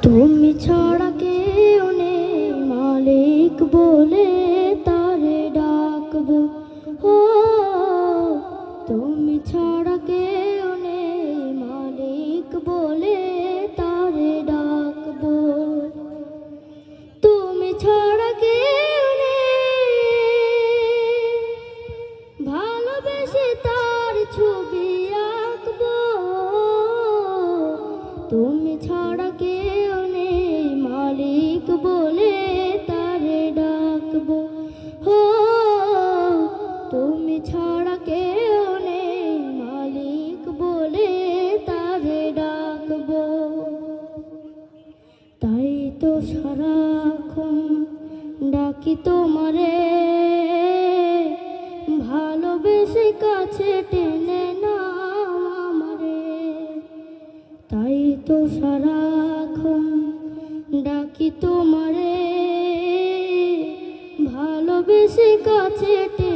তুমি ছাড়া কেউ নেই মালিক বলে তারে ডাকবো। ও তুমি ছাড়া কেউ নেই মালিক বলে তারে ডাকবো। তুমি ছাড়া কেউ নেই ভালোবেসে তার ছবি আঁকবো। তুমি ছাড়া কেউ নেই মালিক বলে তারে ডাকবো। হো তুমি ছাড়া কেউ নেই মালিক বলে তারে ডাকবো। তাই তো সারাক্ষণ ডাকি তোমারে, ভালোবেসে কাছে টেনে নাও আমারে। তাই তো সারাক্ষণ ডাকি তোমারে, ভালোবেসে কাছে টেনে